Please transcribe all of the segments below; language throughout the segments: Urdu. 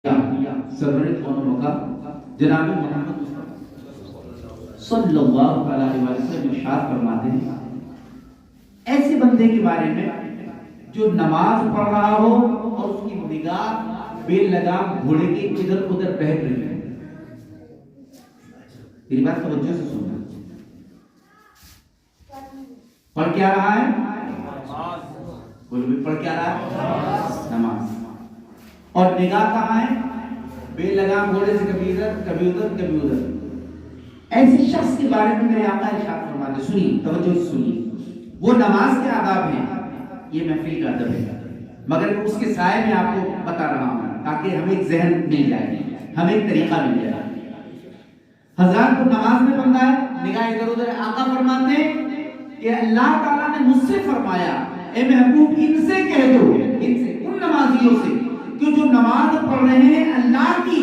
سرور کون مکہ جناب محمد صلی اللہ علیہ وسلم ارشاد فرماتے ہیں ایسے بندے کے بارے میں جو نماز پڑھ رہا ہو اور اس کی نگاہ بے لگام گھوڑے کے ادھر ادھر بہک رہی ہے. میری بات توجہ سے سننا. پڑھ کیا رہا ہے؟ بولو پڑھ کیا رہا ہے؟ نماز. اور نگاہ کہاں ہے؟ بے لگام گھوڑے سے کبھی ادھر کبھی ادھر کبھی ادھر. ایسے شخص کے بارے میں میرے آقا ارشاد فرماتے سنیے توجہ سے سنیے. وہ نماز کے آداب ہیں, یہ محفل کا ادب ہے, مگر میں اس کے سائے میں آپ کو بتا رہا ہوں تاکہ ہمیں ایک ذہن مل جائے, ہمیں ایک طریقہ مل جائے. حضرات کو نماز میں بندہ ہے, نگاہ ادھر ادھر. آقا فرماتے ہیں کہ اللہ تعالیٰ نے مجھ سے فرمایا اے محبوب ان سے کہہ دو, ان سے ان نمازیوں سے کہ جو نماز پڑھ رہے ہیں اللہ کی,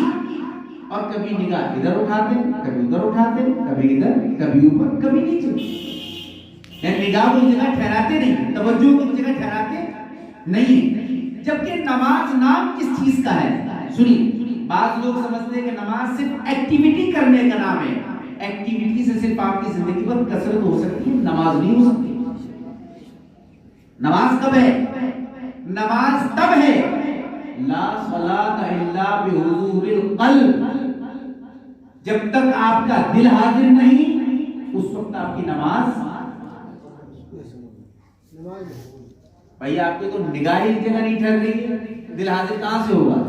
اور کبھی نگاہ ادھر اٹھاتے کبھی ادھر اٹھاتے, کبھی ادھر کبھی اوپر کبھی نیچے, یعنی نگاہ کو جگہ ٹھہراتے نہیں, توجہ کو جگہ ٹھہراتے نہیں. جبکہ نماز نام کس چیز کا ہے؟ سنیے, بعض لوگ سمجھتے ہیں کہ نماز صرف ایکٹیویٹی کرنے کا نام ہے. ایکٹیویٹی سے صرف آپ کی زندگی پر کثرت ہو سکتی ہے, نماز نہیں ہو سکتی. نماز کب ہے؟ نماز تب ہے لا صلاۃ الا بحضور القلب, جب تک آپ کا دل حاضر نہیں اس وقت آپ کی نماز. بھائی آپ کی تو نگاہ ہی جگہ نہیں ٹھہر رہی ہے, دل حاضر کہاں سے ہوگا؟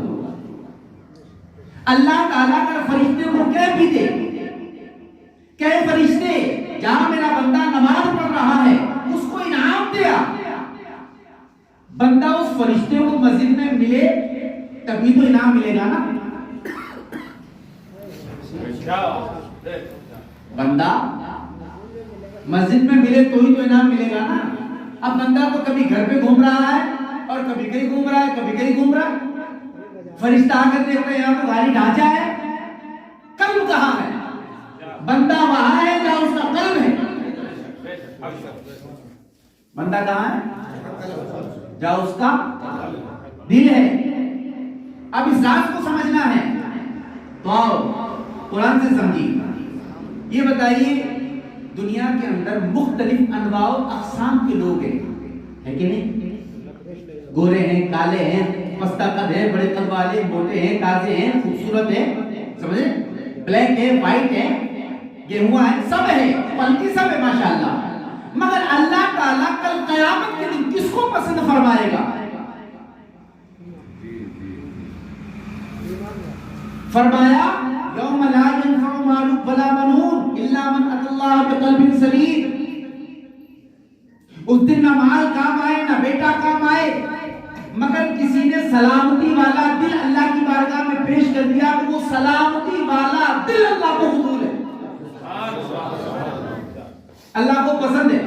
اللہ تعالیٰ کا فرشتے کو کہہ بھی دے کہ فرشتے جہاں میرا بندہ نماز پڑھ رہا ہے اس کو انعام دیا. بندہ اس فرشتے کو مسجد میں ملے تبھی تو انعام ملے گا نا. بندہ مسجد میں ملے تو ہی تو انعام ملے گا نا. اب بندہ تو کبھی گھر پہ گھوم رہا ہے اور کبھی کہیں گھوم رہا ہے, کبھی کہیں گھوم رہا ہے. فرشتہ آ کر دیکھتا ہے یہاں تو خالی ڈھانچہ ہے, قلب کہاں ہے؟ بندہ وہاں ہے جہاں اس کا قلب ہے. بندہ کہاں ہے؟ جہاں اس کا دل ہے. اب اس راز کو سمجھنا ہے تو آؤ قرآن سے سمجھیے. یہ بتائیے دنیا کے اندر مختلف انواع و اقسام کے لوگ ہیں, ہے کہ نہیں؟ گورے ہیں, کالے ہیں, پستہ قد ہے, بڑے قد والے, موٹے ہیں, تازے ہیں, خوبصورت ہیں, سمجھے, بلیک ہے, وائٹ ہے, گیہوا ہے, سب ہے, پلکی سب ہے ماشاءاللہ. مگر اللہ تعالیٰ کل قیامت کے دن کس کو پسند فرمائے گا؟ فرمایا یوم لا ينفع مال ولا بنون الا من اتى الله بقلب سلیم. اس دن نہ مال کام آئے نہ بیٹا کام آئے مگر کسی نے سلامتی والا دل اللہ کی بارگاہ میں پیش کر دیا کہ وہ سلامتی والا دل اللہ کو قبول ہے, اللہ کو پسند ہے.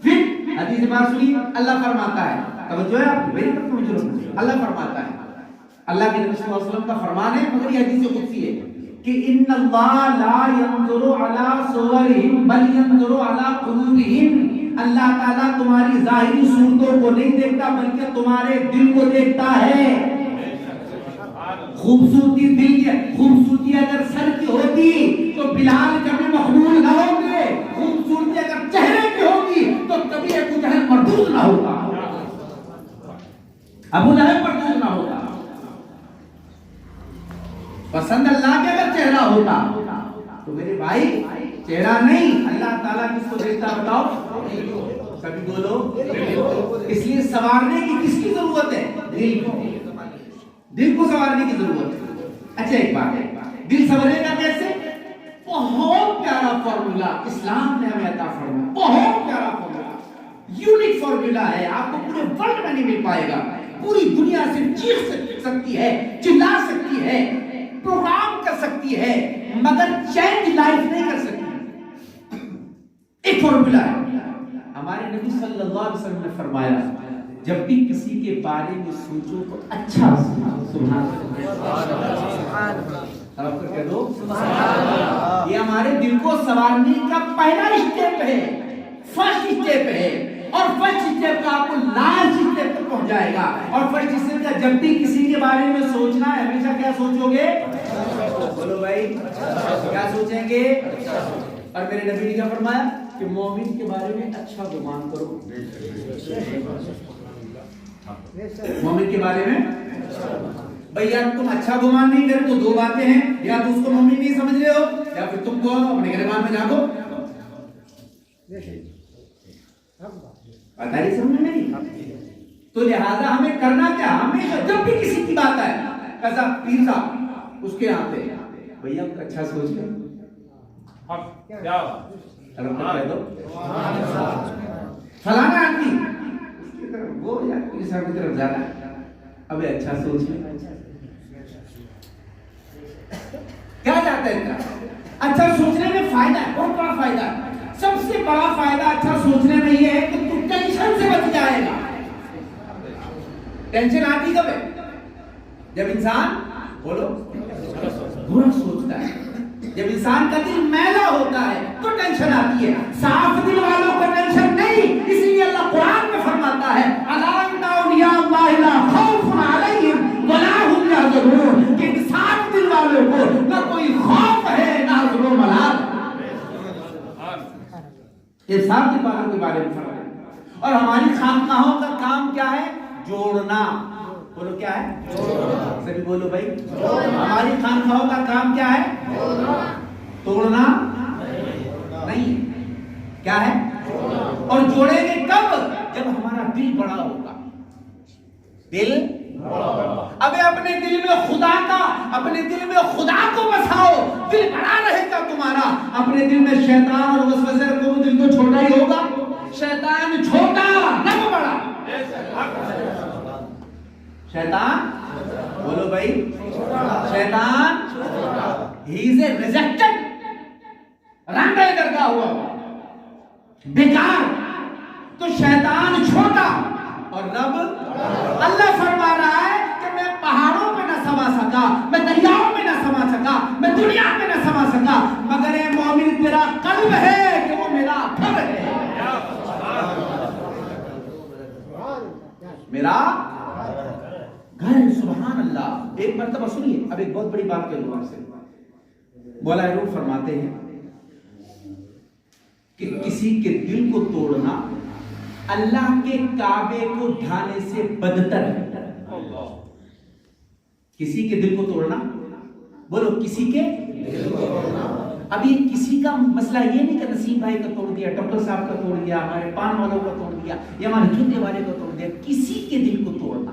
پھر حدیث بات سنی, اللہ فرماتا ہے, توجہ ہے آپ میری طرف توجہ, اللہ فرماتا ہے, اللہ کے نبی صلی اللہ علیہ وسلم کا فرمان ہے مگر یہ حدیث قدسی ہے کہ ان اللہ لا ينظر الى صورهم بل ينظر الى قلوبهم. اللہ تعالیٰ تمہاری ظاہری صورتوں کو نہیں دیکھتا بلکہ تمہارے دل کو دیکھتا ہے. خوبصورتی دل کی, خوبصورتی اگر سر کی ہوتی تو بلال کبھی مقبول نہ ہوں گے, خوبصورتی اگر چہرے کی ہوگی تو کبھی ابو جہل مردود نہ ہوگا, ابو لہب مردود نہ ہوگا. پسند اللہ کے اگر چہرہ ہوتا تو میرے بھائی چہرہ نہیں, اللہ تعالیٰ کس کو دیکھتا بتاؤ؟ کبھی بولو. اس لیے سنوارنے کی کس کی ضرورت ہے؟ دل کو, دل کو سنوارنے کی ضرورت ہے. اچھا ایک بات ہے, دل سنورے گا کیسے؟ بہت پیارا فارمولا اسلام نے ہمیں عطا فرمایا, بہت پیارا فارمولا, یونیک فارمولا ہے, آپ کو پورے ورلڈ میں نہیں مل پائے گا. پوری دنیا صرف چیخ سکتی ہے, چلا سکتی ہے, پروگرام کر سکتی ہے مگر چینج لائف نہیں کر سکتی. ایک فارمولا ہے. ہمارے نبی صلی اللہ علیہ وسلم نے فرمایا جب بھی کسی کے بارے میں سوچو تو اچھا سوچو. سبحان اللہ, کہہ دو سبحان اللہ. یہ ہمارے دل کو سنوارنے کا پہلا اسٹیپ ہے, فرسٹ اسٹیپ ہے, اور فرسٹ اسٹیپ کا آپ کو لاسٹ اسٹیپ تک پہنچ جائے گا. اور فرسٹ اسٹیپ کا جب بھی کسی کے بارے میں سوچنا ہے ہمیشہ کیا سوچو گے؟ بولو بھائی کیا سوچیں گے؟ اور میرے نبی نے کیا فرمایا کہ مومن کے بارے میں اچھا گمان کرو. مومن کے بارے میں بھائی یار تم اچھا گمان نہیں کرو تو دو باتیں ہیں، یا تو اس کو مومن نہیں سمجھ رہے ہو یا پھر تم کو اپنے گریبان میں جھانکو. پتہ ہی سمجھ میں نہیں. تو لہذا ہمیں کرنا کیا؟ ہمیشہ جب بھی کسی کی بات آئے ایسا پیر صاحب اس کے یہاں پہ بھیا اچھا سوچ لیں فلانا آدمی وہ یا پیر صاحب کی طرف جانا ہے، اب اچھا سوچ لیں کیا جاتا ہے. اچھا سوچنے میں فائدہ ہے، بہت بڑا فائدہ ہے. سب سے بڑا فائدہ اچھا سوچنے میں یہ ہے کہ تم ٹینشن سے بچ جائے گا. ٹینشن آتی کب ہے؟ جب انسان بولو برا سوچتا ہے، جب انسان کا دل میلا ہوتا ہے تو ٹینشن آتی ہے. صاف دل والوں کو ٹینشن نہیں، اسی لیے اللہ قرآن میں فرماتا ہے الا ان اولیاء اللہ لا خوف علیہم ولا هم یحزنون، کہ صاف دل والوں کو نہ کوئی خوف ہے نہ حزن و ملال. یہ صاف دل والوں کے بارے میں فرمایا. اور ہماری خانقاہوں کا کام کیا ہے؟ جوڑنا. بولو کیا ہے؟ جوڑنا. سبھی بولو بھائی. ہماری خانقاہوں کا کام کیا ہے؟ توڑنا نہیں. کیا ہے؟ اور جوڑیں گے کب؟ جب ہمارا دل بڑا ہوگا. دل ابے اپنے دل میں خدا کا، اپنے دل میں خدا کو بساؤ، دل بڑا رہے گا تمہارا. اپنے دل میں شیطان اور وسوسے کو دل تو چھوٹا ہی ہوگا. شیطان چھوٹا نہ بڑا. شیطان بولو بھائی شیطان ہی از اے ریجیکٹڈ رنگ لگا ہوا بیکار. تو شیطان چھوٹا اور رب اللہ فرما رہا ہے کہ میں پہاڑوں پہ نہ سما سکا، میں دریاؤں میں نہ سما سکا، میں دنیا میں نہ سما سکا، مگر اے مومن تیرا قلب ہے کہ وہ میرا گھر ہے. میرا گھر. سبحان اللہ. ایک مرتبہ سنیے، اب ایک بہت بڑی بات کروں آپ سے. مولا روح فرماتے ہیں کہ کسی کے دل کو توڑنا اللہ کے کعبے کو ڈھانے سے بدتر ہے. کسی کے دل کو توڑنا، بولو کسی کے دل کو توڑنا. اب یہ کسی کا مسئلہ یہ نہیں کہ نسیم بھائی کا توڑ دیا، ڈاکٹر صاحب کا توڑ دیا، ہمارے پان والوں کا توڑ دیا یا ہمارے جوتے والے کا توڑ دیا. کسی کے دل کو توڑنا،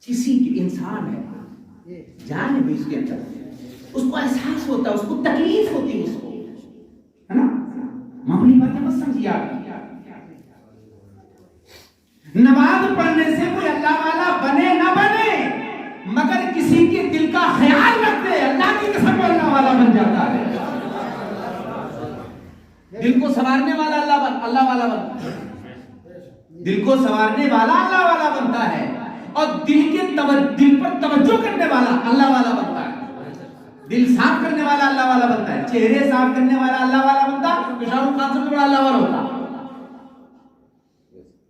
کسی کی انسان ہے، جان ہے اس کے اندر، اس کو احساس ہوتا ہے، اس کو تکلیف ہوتی ہے، اس کو ہے نا. معمولی باتیں مت سمجھیے. آپ نماز پڑھنے سے کوئی اللہ والا بنے نہ بنے، مگر کسی کے دل کا خیال رکھتے اللہ کی قسم اللہ والا بن جاتا ہے. دل کو سنوارنے والا اللہ والا بنتا ہے. دل کو سنوارنے والا اللہ والا بنتا ہے، اور دل پر توجہ کرنے والا اللہ والا بنتا ہے. دل صاف کرنے والا اللہ والا بنتا ہے. چہرے صاف کرنے والا اللہ والا بنتا ہے. شاہ رخ خان سے بڑا اللہ والا ہوتا.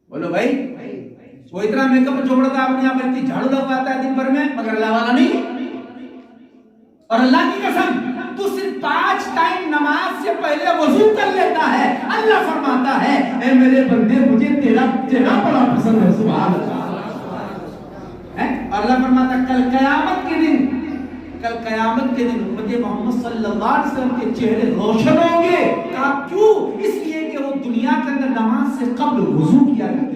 بولو بھائی وہ اتنا میک اپ چوڑتا اپنے آپ اتنی جھاڑو لگواتا ہے دن بھر میں، مگر اللہ والا نہیں. اور اللہ کی قسم تو صرف 5 ٹائم نماز سے پہلے وضو کر لیتا ہے. اللہ فرماتا ہے اے میرے بندے مجھے تیرا چہرہ بڑا پسند ہے. سبحان اللہ. اللہ فرماتا کل قیامت کے دن امت محمد صلی اللہ علیہ وسلم کے چہرے روشن ہوں گے. کہا کیوں؟ اس لیے کہ وہ دنیا کے اندر نماز سے قبل وضو کیا کرتے تھے.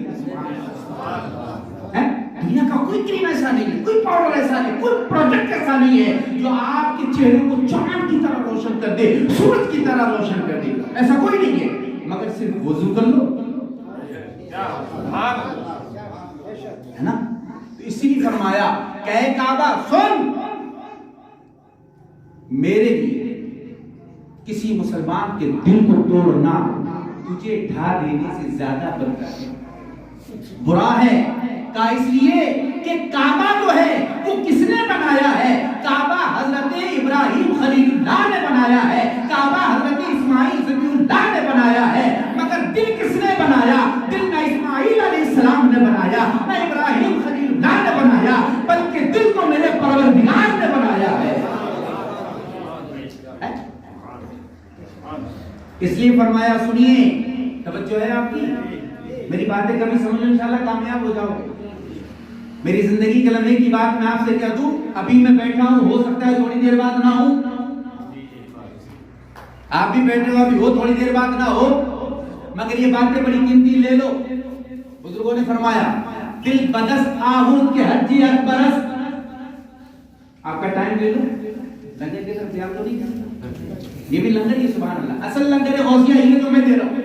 دنیا کا کوئی کریم ایسا نہیں ہے، کوئی پاؤڈر ایسا نہیں، کوئی پروڈکٹ ایسا نہیں ہے جو آپ کے چہرے کو چاند کی طرح روشن کر دے، سورج کی طرح روشن کر دے. ایسا کوئی نہیں ہے، مگر صرف وضو کر لو ہے نا. تو اسی لیے فرمایا کہ اے کعبہ سن، میرے لیے کسی مسلمان کے دل کو توڑنا تجھے ڈھا دینے سے زیادہ برا ہے. کا اس لیے کہ کعبہ جو ہے وہ کس نے بنایا ہے؟ کعبہ حضرت ابراہیم خلیل اللہ نے بنایا ہے. کعبہ حضرت اسماعیل ذبیح اللہ نے بنایا ہے. مگر دل کس نے بنایا؟ دل نہ اسماعیل علیہ السلام نے بنایا، نہ ابراہیم خلیل اللہ نے بنایا، بلکہ دل تو میرے اس لیے فرمایا سنیے، توجہ ہے آپ کی، میری باتیں کبھی سمجھ لو انشاءاللہ کامیاب ہو جاؤ گے۔ میری زندگی کے لمحے کی بات میں آپ سے کہہ دوں، ابھی میں بیٹھا ہوں، ہو سکتا ہے تھوڑی دیر بعد نہ ہوں، آپ بھی بیٹھے ہو ابھی ہو تھوڑی دیر بعد نہ ہو، مگر یہ باتیں بڑی قیمتی لے لو۔ بزرگوں نے فرمایا دل بدست آہود کے حجی اکبرس، آپ کا ٹائم لے لو، لنگر کے طرف دھیان تو نہیں کرتا، یہ بھی لنگر ہی سبحان اللہ، اصل لنگر غوثیہ ہی ہے جو میں دے رہا ہوں،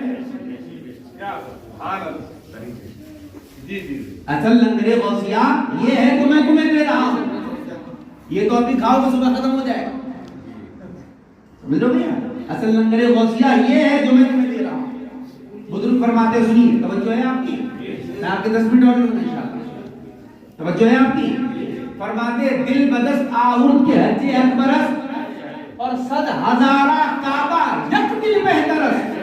اصل لنگر غوثیہ یہ ہے جو میں تمہیں دے رہا ہوں، یہ تو ابھی کھاؤ گے صبح ختم ہو جائے گا، سمجھ لو بھیا، اصل لنگر غوثیہ یہ ہے جو میں تمہیں دے رہا ہوں۔ بزرگ فرماتے سنیے، توجہ ہے آپ کی، میں آپ کے 10 منٹ اور لوں گا انشاءاللہ، توجہ ہے آپ کی، فرماتے دل بدست آہود کے حج اکبرس اور 100,000 کعبہ یک دل بہترس،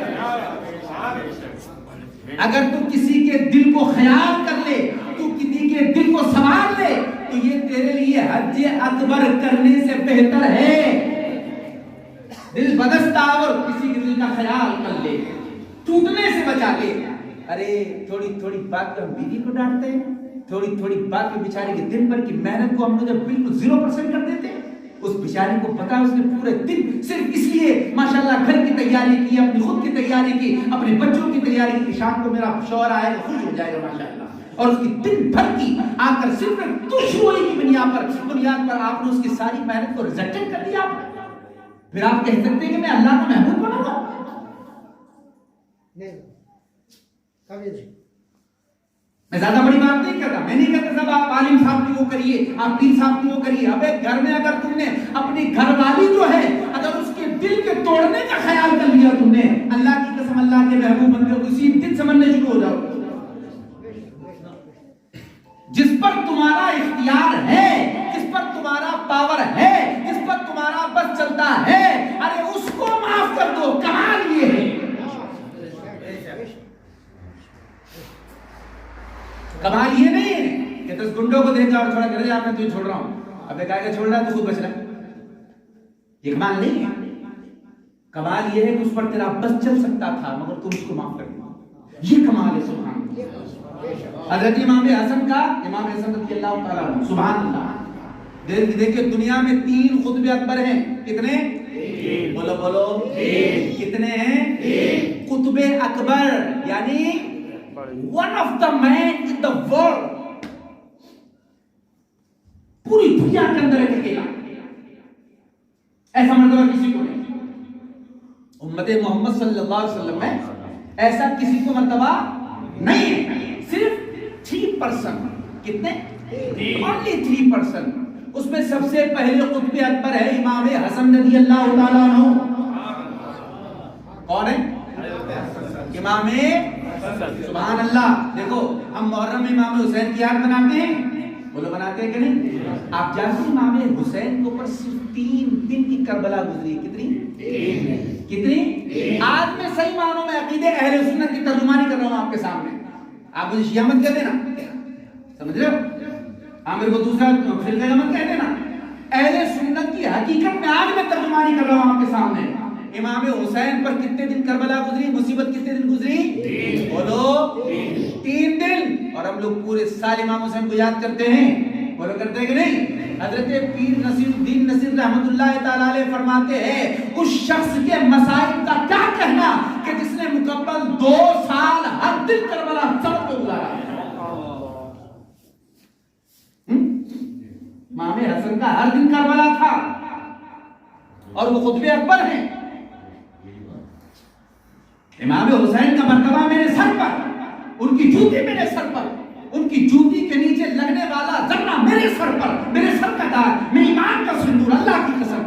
اگر تو کسی کے دل کو خیال کر لے، تو کسی کے دل کو سنبھال لے، تو یہ تیرے لیے حج اکبر کرنے سے بہتر ہے۔ دل بدست آور، کسی کے دل کا خیال کر لے، ٹوٹنے سے بچا لے۔ ارے تھوڑی تھوڑی بات پہ ہم بیوی کو ڈانٹتے ہیں، تھوڑی تھوڑی بات پہ بیچارے کے دن بھر کی محنت کو ہم نے جب بالکل 0% کر دیتے ہیں، اس بیچارے کو پتا اس نے پورے دن صرف اس لیے ماشاءاللہ گھر کی تیاری کی، اپنی خود کی تیاری کی، اپنے بچوں کی تیاری کی، شام کو میرا شوہر آئے گا خوش ہو جائے گا ماشاءاللہ، اور اس کی دن بھر کی آ کر صرف دشوئی کی بنیاد پر آپ نے اس کی ساری محنت کو ریجیکٹ کر دیا، پھر آپ کہہ سکتے ہیں کہ میں اللہ کا محبوب بنوں گا؟ نہیں، کبھی نہیں۔ میں زیادہ بڑی بات نہیں کرتا، میں نہیں کہتا صاحب آپ عالم صاحب کی وہ کریے، آپ پیر صاحب کی وہ کریے، اب ایک گھر میں اگر تم نے اپنی گھر والی جو ہے اگر اس کے دل کے توڑنے کا خیال کر لیا تم نے، اللہ کی قسم اللہ کے محبوب بندے کو اسی دن سمجھنے شروع ہو جاؤ۔ جس پر تمہارا اختیار ہے، جس پر تمہارا پاور ہے، جس پر تمہارا بس چلتا ہے، ارے اس کو معاف کر دو، کمال یہ ہے، کمال یہ نہیں ہے کہ 10 گنڈوں کو دیکھا اور تھوڑا کرے آپ نے تجھے چھوڑ رہا ہوں، اب ایک آگے چھوڑ رہا ہے تو خود بچ رہا ہے، یہ کمال نہیں ہے۔ کمال یہ ہے کہ اس پر تیرا بس چل سکتا تھا مگر تم اس کو معاف کر دیا، یہ کمال ہے سبحان اللہ۔ حضرت امام حسن کا، امام حسن رضی اللہ تعالیٰ عنہ، سبحان اللہ، دیکھیں دنیا میں 3 قطب اکبر ہیں، کتنے؟ بولو بولو، کتنے ہیں؟ قطب اکبر یعنی one of the man in the world، پوری دنیا کے اندر ایک اکیلا، ایسا مرتبہ کسی کو نہیں، امت محمد صلی اللہ علیہ وسلم میں ایسا کسی کو مرتبہ نہیں ہے، صرف 3%، کتنے؟ only 3%، اس میں سب سے پہلے قطب اکبر ہے امام حسن رضی اللہ تعالیٰ عنہ، کون ہے؟ امام سبحان اللہ۔ دیکھو ہم محرم میں امام حسین کی یاد مناتے ہیں، بولو مناتے ہیں کہ نہیں؟ آپ جانتے ہیں امام حسین کے اوپر صرف 3 دن کی کربلا گزری، کتنی؟ آج میں صحیح معنوں میں عقیدے اہل سنت کی ترجمانی کر رہا ہوں آپ کے سامنے، آپ مجھے شیعہ مت کہہ دینا، سمجھ رہے ہو؟ آپ میرے کو دوسرا فرقہ مت کہہ دینا، اہل سنت کی حقیقت میں آج میں ترجمانی کر رہا ہوں آپ کے سامنے۔ امام حسین پر کتنے دن کربلا گزری، مصیبت کتنے دن گزری؟ بولو 3 دن، اور ہم لوگ پورے سال امام حسین کو یاد کرتے ہیں، بولو کرتے ہیں کہ نہیں؟ حضرت پیر نصیر الدین نصیر رحمت اللہ تعالیٰ علیہ فرماتے ہیں اس شخص کے مسائل کا کیا کہنا کہ جس نے مکمل 2 سال ہر دن کربلا سڑک پہ گزارا۔ امام حسن کا ہر دن کربلا تھا اور وہ قطب اکبر ہیں۔ امام حسین کا مرتبہ میرے سر پر، ان کی جوتی میرے سر پر، ان کی جوتی کے نیچے لگنے والا ذرہ میرے سر پر، میرے سر کا تاج، میں ایمان کا سندور، اللہ کی قسم،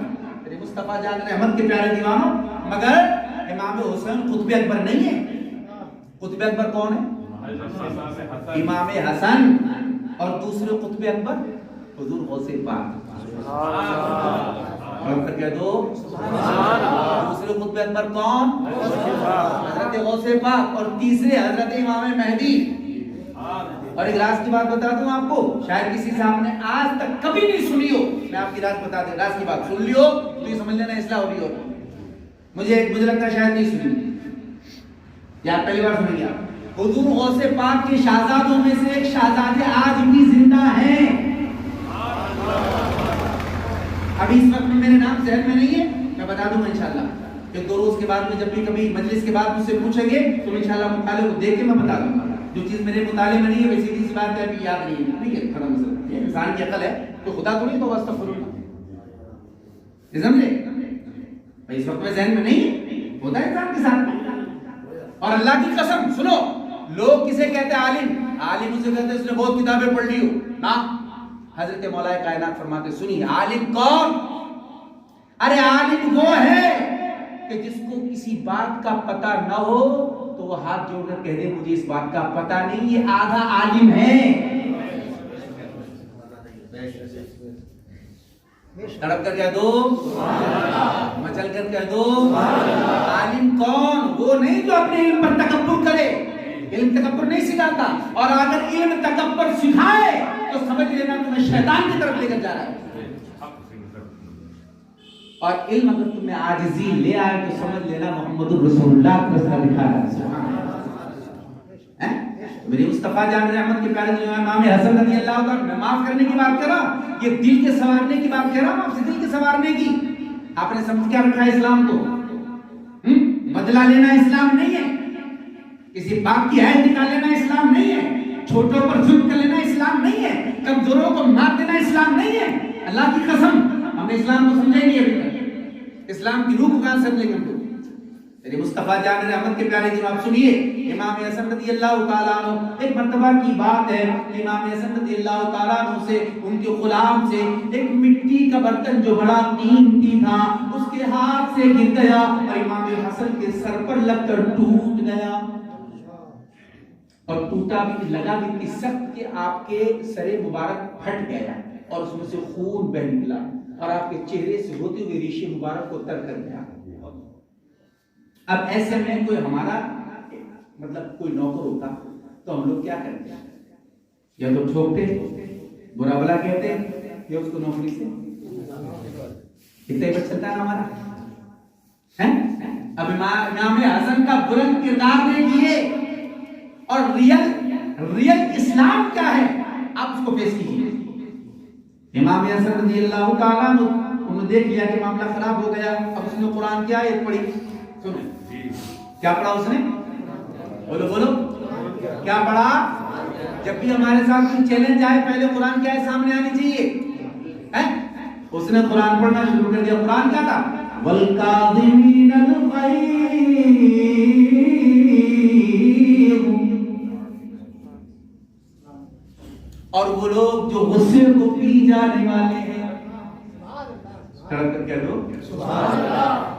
میرے مصطفیٰ جان رحمت کے پیارے دیوانوں، مگر امام حسین قطب اکبر نہیں ہے۔ قطب اکبر کون ہے؟ امام حسن، اور دوسرے قطب اکبر حضور غوث پاک، اور پھر کہہ دو دوسرے قطب اکبر کون؟ حضرت غوث پاک، اور تیسرے حضرت امام مہدی۔ اور ایک راز کی بات بتا دوں آپ کو، شاید کسی سے آپ نے آج تک کبھی نہیں سنی ہو، میں آپ کی راز بتا دیں، راز کی بات سن لی ہو تو یہ سمجھ لینا اصلاح ہو رہی ہو۔ مجھے لگتا ہے شاید نہیں سنی، یا پہلی بار سنیں گے آپ۔ حضور غوث پاک کے شہزادوں میں سے ایک شہزادے آج بھی زندہ ہیں۔ ابھی اس وقت میں میرے نام ذہن میں نہیں ہے، میں بتا دوں گا انشاءاللہ، ایک دو روز کے بعد میں جب بھی کبھی مجلس کے بعد مجھ سے پوچھیں گے تو انشاءاللہ مطالعے کو دیکھ کے میں بتا دوں گا۔ جو چیز میرے مطالعے میں نہیں ہے ویسی سی بات ہے ابھی یاد نہیں ہے، ٹھیک ہے، ختم مسئلہ۔ یہ انسان کی عقل ہے، تو خدا تھوڑی تو استغفر اللہ، سمجھے؟ اس وقت میں ذہن میں نہیں ہے، ہوتا ہے انسان کے ساتھ۔ اور اللہ کی قسم سنو، لوگ کسے کہتے ہیں عالم؟ عالم اسے کہتے ہیں اس نے بہت کتابیں پڑھ لی ہو نا۔ حضرت مولا کائنات فرماتے سنیے، عالم کون؟ ارے عالم وہ ہے کہ جس کو کسی بات کا پتہ نہ ہو تو وہ ہاتھ جوڑ کر کہہ دے مجھے اس بات کا پتہ نہیں، یہ آدھا عالم ہے۔ تڑپ کر کہہ دو مچل کر کہہ دو عالم کون؟ وہ نہیں جو اپنے علم پر تکبر کرے، علم تکبر نہیں سکھاتا، اور اگر علم تکبر سکھائے تو سمجھ لینا تمہیں شیطان کی طرف لے کر جا رہا ہے۔ اور علم اگر تمہیں عاجزی لے آئے تو سمجھ لینا محمد رسول اللہ کا رستہ دکھا رہا ہے۔ سبحان اللہ۔ میرے مصطفیٰ جان رحمت کے پیارے جو امام حسن رضی اللہ عنہ، میں معاف کرنے کی بات کر رہا ہوں، یہ دل کے سنوارنے کی بات کر رہا ہوں، آپ سے دل کے سنوارنے کی۔ آپ نے سمجھ کیا رکھا ہے اسلام کو؟ بدلہ لینا اسلام نہیں ہے، کسی باپ کی حیثیت نکال لینا اسلام نہیں ہے، چھوٹوں پر ظلم کر لینا اسلام نہیں ہے، کمزوروں کو مار دینا اسلام نہیں ہے۔ اللہ کی قسم ہم نے اسلام کو سمجھا نہیں ابھی تک، اسلام کی روح کو کہاں سمجھیں گے ہم لوگ؟ میرے مصطفیٰ جان رحمت کے پیارے جناب سنیے، امام حسن رضی اللہ تعالیٰ عنہ، ایک مرتبہ کی بات ہے، امام حسن رضی اللہ تعالیٰ عنہ سے ان کے غلام سے ایک مٹی کا برتن جو بڑا قیمتی تھا اس کے ہاتھ سے گر گیا اور امام حسن کے سر پر لگ کر ٹوٹ گیا، اور ٹوٹا بھی لگا بھی اتنی سخت کہ آپ کے سر مبارک پھٹ گیا اور اس میں سے خون بہہ نکلا اور آپ کے چہرے سے ہوتے ہوئے ریشے مبارک کو تر کر گیا۔ اب ایسے میں کوئی ہمارا مطلب کوئی نوکر ہوتا تو ہم لوگ کیا کرتے ہیں؟ یا تو ٹھوکتے، برا بلا کہتے یا اس کو نوکری سے اتنا ہی بچ چلتا ہے ہمارا۔ اب امام حسن کا بلند کردار دیکھیے اور ریل اسلام کیا ہے آپ اس کو پیش کیجیے۔ امام حسن رضی اللہ تعالیٰ عنہ انہوں نے دیکھ لیا کہ معاملہ خراب ہو گیا، اب اس نے قرآن کی آیت پڑھی، سنیں کیا پڑھا اس نے؟ بولو کیا پڑھا؟ جب بھی ہمارے ساتھ کوئی چیلنج آئے پہلے قرآن کی آیت سامنے آنی چاہیے۔ اس نے قرآن پڑھنا شروع کر دیا۔ قرآن کیا تھا؟ وَالْكَاظِمِينَ الْغَيْظَ، اور وہ لوگ جو غصے کو پی جانے والے ہیں۔ کھڑا کر کہہ دو سبحان اللہ۔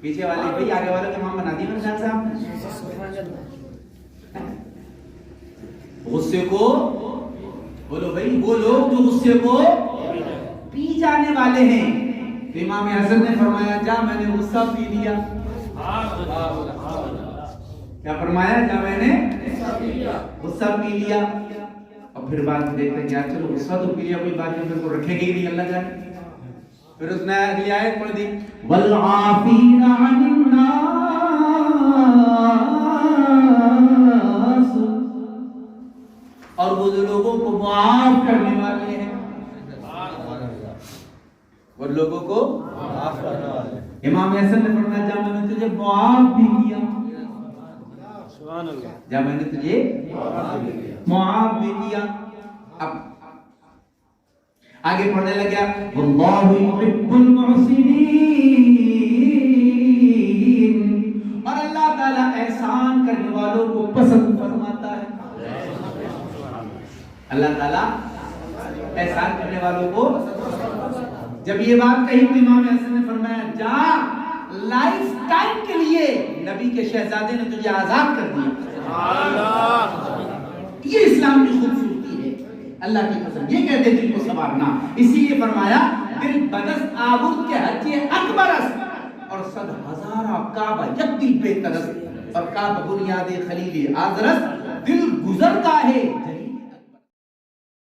پیچھے والے بھائی آگے والوں کے امام بنا دیے میرے جان صاحب۔ غصے کو بولو بھائی، وہ لوگ جو غصے کو پی جانے والے ہیں۔ امام حسن نے فرمایا جا میں نے غصہ پی لیا۔ کیا فرمایا؟ جا میں نے غصہ پی لیا۔ اور پھر بات دیکھتے ہیں کیا چلو غصہ تو پی لیا، کوئی بات نہیں، پھر کو رکھے گی نہیں اللہ جانے۔ پھر اس نے اگلی آیت پڑھ دی وَالْعَافِينَ عَنِ النَّاسِ، اور وہ لوگوں کو معاف کرنے والے ہیں، وہ لوگوں کو معاف کرنے والے ہیں۔ امام حسن نے فرمایا جا میں نے تجھے معاف بھی کیا، سبحان اللہ، جا میں نے تجھے معاف بھی کیا۔ اب آگے پڑھنے لگا واللہ یحب المحسنین، اور اللہ تعالیٰ احسان کرنے والوں کو پسند فرماتا ہے۔ اللہ تعالیٰ احسان کرنے والوں کو، جب یہ بات کہی تو امام حسن نے فرمایا جا لائف ٹائم کے لیے نبی کے شہزادے نے تجھے آزاد کر دیا۔ یہ اسلام کی خوبصورتی ہے، اللہ کی قسم یہ کہتے ہیں دل کو سنوارنا۔ اسی لیے فرمایا دل بدست آبود کے حج اکبر است، اور 100,000 کعبہ یک دل بے ترست، اور کعبہ بنیاد خلیل آذرست، دل گزرتا ہے